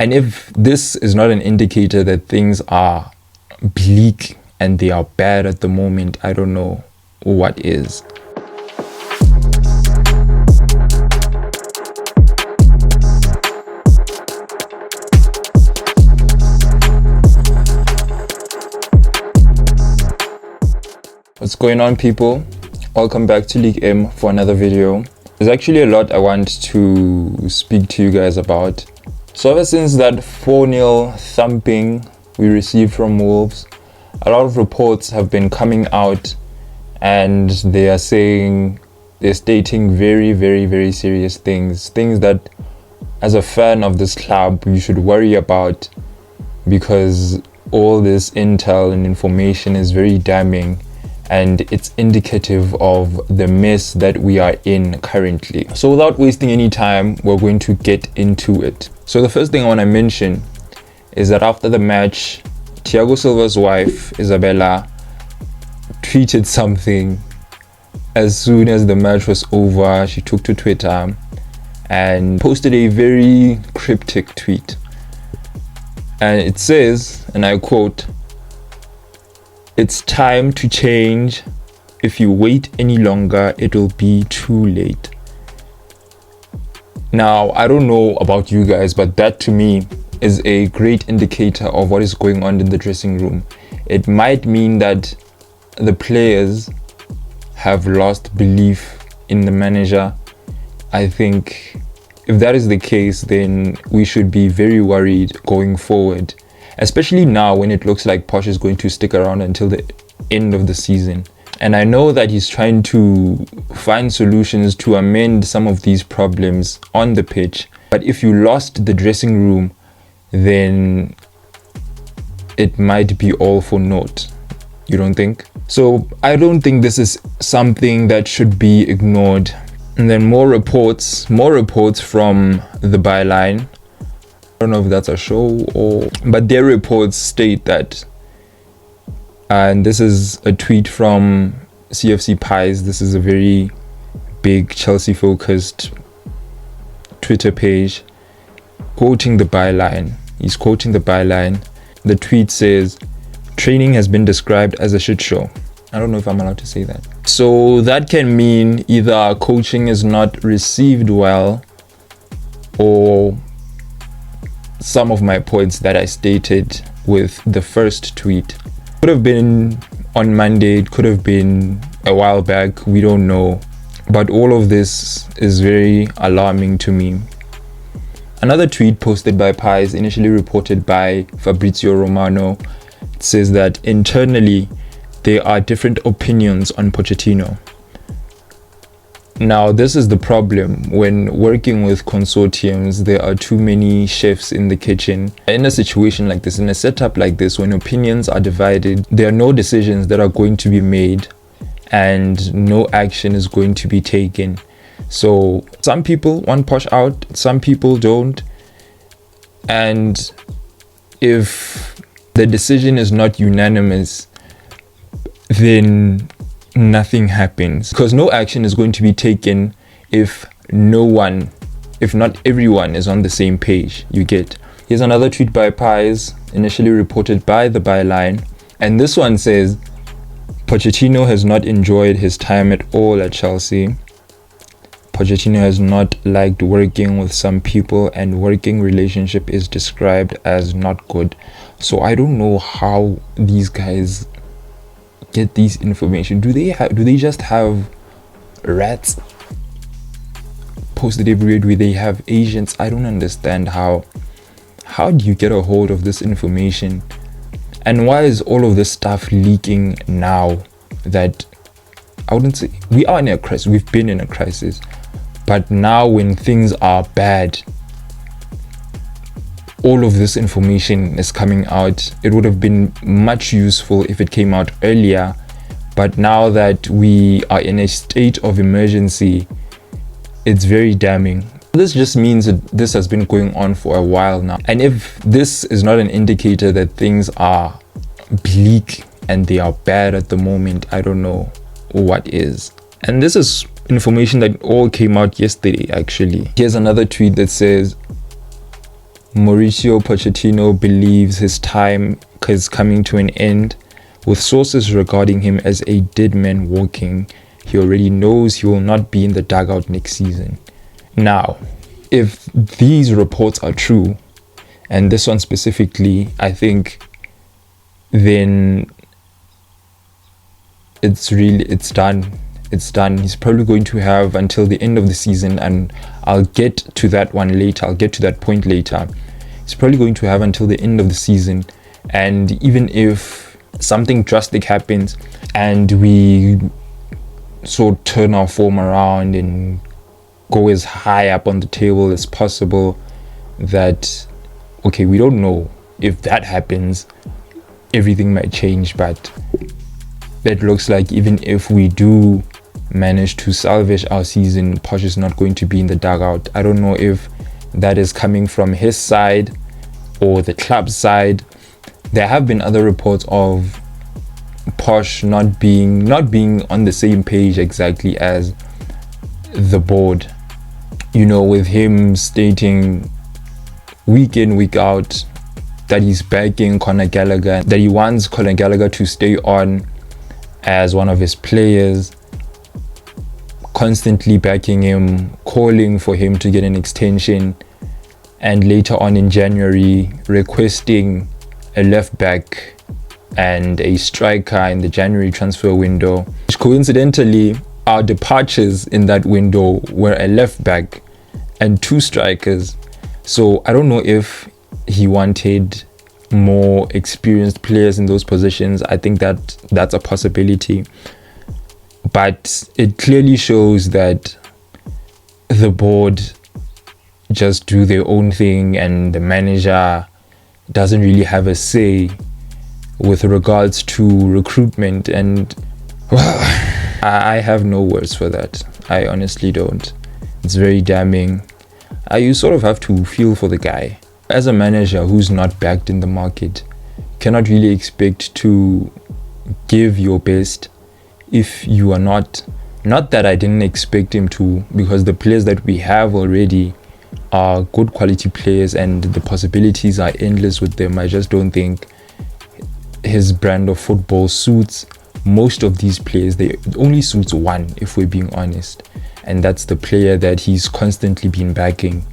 And if this is not an indicator that things are bleak and they are bad at the moment, I don't know what is. What's going on, people? Welcome back to League M for another video. There's actually a lot I want to speak to you guys about. So ever since that 4-0 thumping we received from Wolves, a lot of reports have been coming out and they're stating very, very, very serious things that as a fan of this club you should worry about, because all this intel and information is very damning and it's indicative of the mess that we are in currently. So without wasting any time, we're going to get into it. So the first thing I want to mention is that after the match, Thiago Silva's wife, Isabella, tweeted something. As soon as the match was over, she took to Twitter and posted a very cryptic tweet. And it says, and I quote, "It's time to change. If you wait any longer, it'll be too late." Now, I don't know about you guys, but that to me is a great indicator of what is going on in the dressing room. It might mean that the players have lost belief in the manager. I think if that is the case, then we should be very worried going forward, especially now when it looks like Poch is going to stick around until the end of the season. And I know that he's trying to find solutions to amend some of these problems on the pitch. But if you lost the dressing room, then it might be all for naught. You don't think? So I don't think this is something that should be ignored. And then more reports from the byline. I don't know if that's a show but their reports state that, and this is a tweet from CFC Pies. This is a very big Chelsea focused Twitter page, quoting the byline. He's quoting the byline. The tweet says, "Training has been described as a shit show." I don't know if I'm allowed to say that. So that can mean either coaching is not received well, or some of my points that I stated with the first tweet. Could have been on Monday, it could have been a while back, we don't know. But all of this is very alarming to me. Another tweet posted by Pies, initially reported by Fabrizio Romano, says that internally there are different opinions on Pochettino. Now, this is the problem when working with consortiums. There are too many chefs in the kitchen. In a situation like this, in a setup like this, when opinions are divided, there are no decisions that are going to be made and no action is going to be taken. So some people want Poch out, some people don't. And if the decision is not unanimous, then nothing happens, because no action is going to be taken if not everyone is on the same page. You get. Here's another tweet by Pies, initially reported by the byline, and this one says, "Pochettino has not enjoyed his time at all at Chelsea. Pochettino has not liked working with some people, and working relationship is described as not good." So I don't know how these guys get these information. Do they just have rats posted everywhere? Do they have agents? I don't understand how do you get a hold of this information, and why is all of this stuff leaking now? That I wouldn't say we are in a crisis. We've been in a crisis, but now when things are bad, all of this information is coming out. It would have been much useful if it came out earlier, but now that we are in a state of emergency, it's very damning. This just means that this has been going on for a while now, and if this is not an indicator that things are bleak and they are bad at the moment, I don't know what is. And this is information that all came out yesterday actually. Here's another tweet that says, Mauricio Pochettino believes his time is coming to an end, with sources regarding him as a dead man walking. He already knows he will not be in the dugout next season. Now, if these reports are true, and this one specifically, I think then it's done. It's done. He's probably going to have until the end of the season, and I'll get to that one later. I'll get to that point later. He's probably going to have until the end of the season, and even if something drastic happens and we sort of turn our form around and go as high up on the table as possible, that okay, we don't know if that happens, everything might change, but it looks like even if we do manage to salvage our season, Poch is not going to be in the dugout. I don't know if that is coming from his side or the club's side. There have been other reports of Poch not being on the same page exactly as the board. You know, with him stating week in, week out that he's backing Conor Gallagher, that he wants Conor Gallagher to stay on as one of his players, constantly backing him, calling for him to get an extension, and later on in January requesting a left back and a striker in the January transfer window. Coincidentally, our departures in that window were a left back and 2 strikers. So I don't know if he wanted more experienced players in those positions. I think that that's a possibility, but it clearly shows that the board just do their own thing and the manager doesn't really have a say with regards to recruitment. And well, I have no words for that. I honestly don't. It's very damning. You sort of have to feel for the guy. As a manager who's not backed in the market, cannot really expect to give your best if you are not that I didn't expect him to, because the players that we have already are good quality players and the possibilities are endless with them. I just don't think his brand of football suits most of these players. It only suits one, if we're being honest, and that's the player that he's constantly been backing.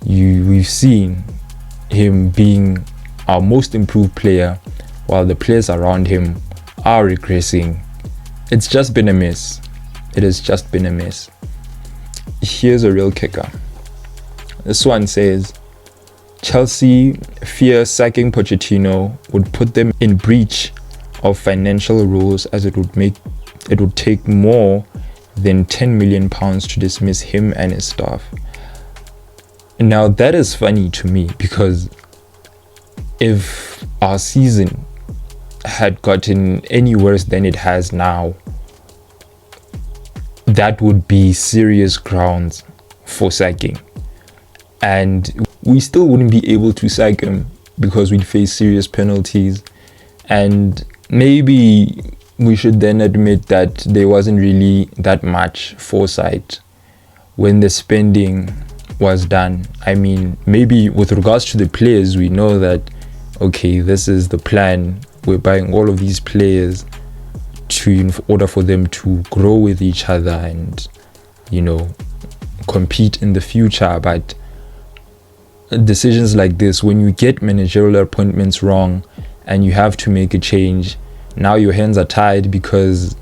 We've seen him being our most improved player while the players around him are regressing. It's just been a mess. It has just been a mess. Here's a real kicker. This one says, Chelsea fear sacking Pochettino would put them in breach of financial rules, as it would take more than £10 million to dismiss him and his staff. Now that is funny to me, because if our season had gotten any worse than it has now, that would be serious grounds for sacking, and we still wouldn't be able to sack him because we'd face serious penalties. And maybe we should then admit that there wasn't really that much foresight when the spending was done. I mean, maybe with regards to the players, we know that okay, this is the plan, we're buying all of these players in order for them to grow with each other and, you know, compete in the future. But decisions like this, when you get managerial appointments wrong and you have to make a change, now your hands are tied because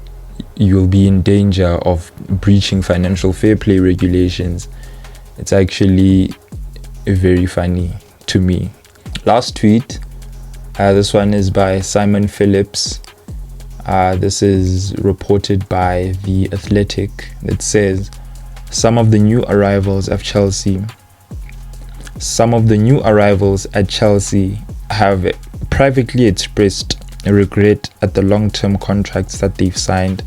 you'll be in danger of breaching financial fair play regulations. It's actually very funny to me. Last tweet, this one is by Simon Phillips. This is reported by The Athletic. It says, some of the new arrivals at Chelsea have privately expressed a regret at the long-term contracts that they've signed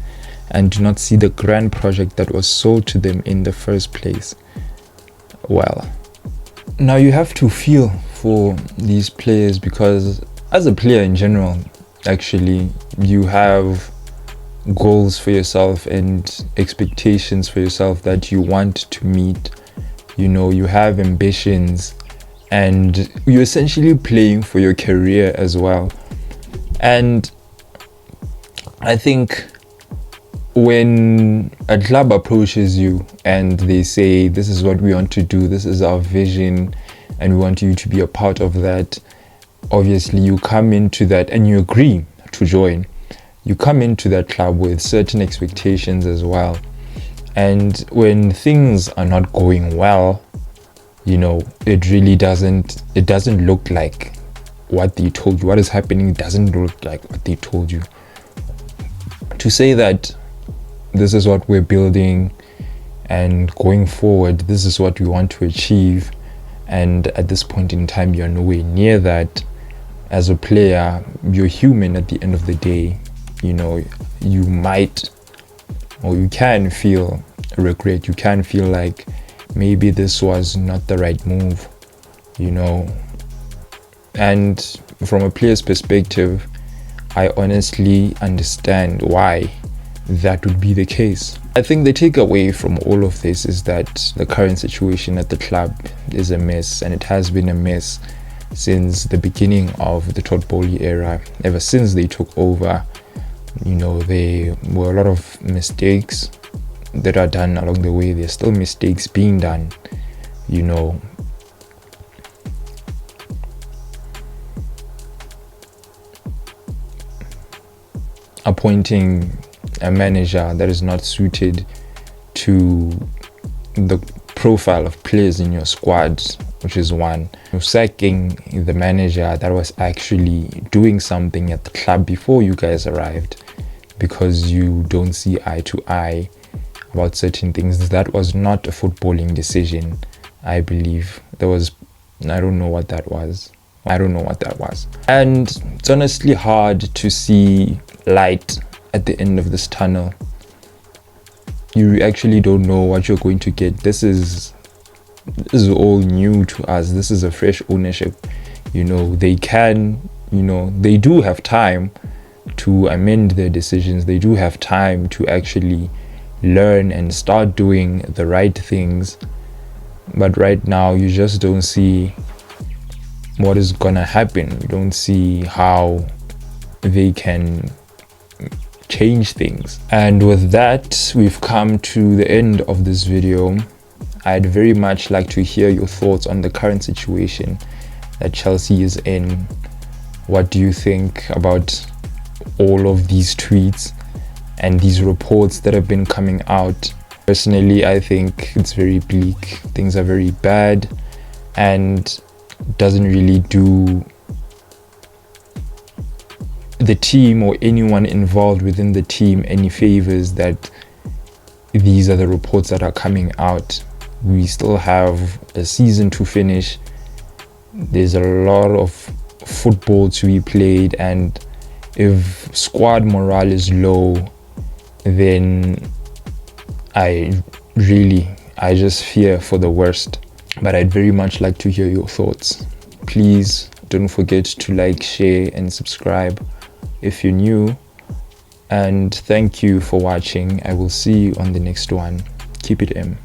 and do not see the grand project that was sold to them in the first place. Well, now you have to feel for these players, because as a player in general, actually, you have goals for yourself and expectations for yourself that you want to meet. You know, you have ambitions and you're essentially playing for your career as well. And I think when a club approaches you and they say, this is what we want to do, this is our vision, and we want you to be a part of that, obviously you come into that and you agree to join. You come into that club with certain expectations as well. And when things are not going well, it really doesn't look like what they told you. What is happening doesn't look like what they told you. To say that this is what we're building and going forward, this is what we want to achieve, and at this point in time you're nowhere near that. As a player, you're human at the end of the day. You might, or you can feel regret. You can feel like maybe this was not the right move, and from a player's perspective, I honestly understand why that would be the case. I think the takeaway from all of this is that the current situation at the club is a mess, and it has been a mess since the beginning of the Todd Boehly era. Ever since they took over, there were a lot of mistakes that are done along the way. There's still mistakes being done, appointing a manager that is not suited to the profile of players in your squad, which is one. Sacking the manager that was actually doing something at the club before you guys arrived, because you don't see eye to eye about certain things. That was not a footballing decision. I believe I don't know what that was. And it's honestly hard to see light at the end of this tunnel. You actually don't know what you're going to get. This is all new to us. This is a fresh ownership. They do have time to amend their decisions. They do have time to actually learn and start doing the right things. But right now, you just don't see what is gonna happen. You don't see how they can change things. And with that, we've come to the end of this video. I'd very much like to hear your thoughts on the current situation that Chelsea is in. What do you think about all of these tweets and these reports that have been coming out? Personally, I think it's very bleak. Things are very bad, and doesn't really do the team or anyone involved within the team any favors that these are the reports that are coming out. We still have a season to finish. There's a lot of football to be played, and if squad morale is low, then I just fear for the worst. But I'd very much like to hear your thoughts. Please don't forget to like, share, and subscribe if you're new. And thank you for watching. I will see you on the next one. Keep it M.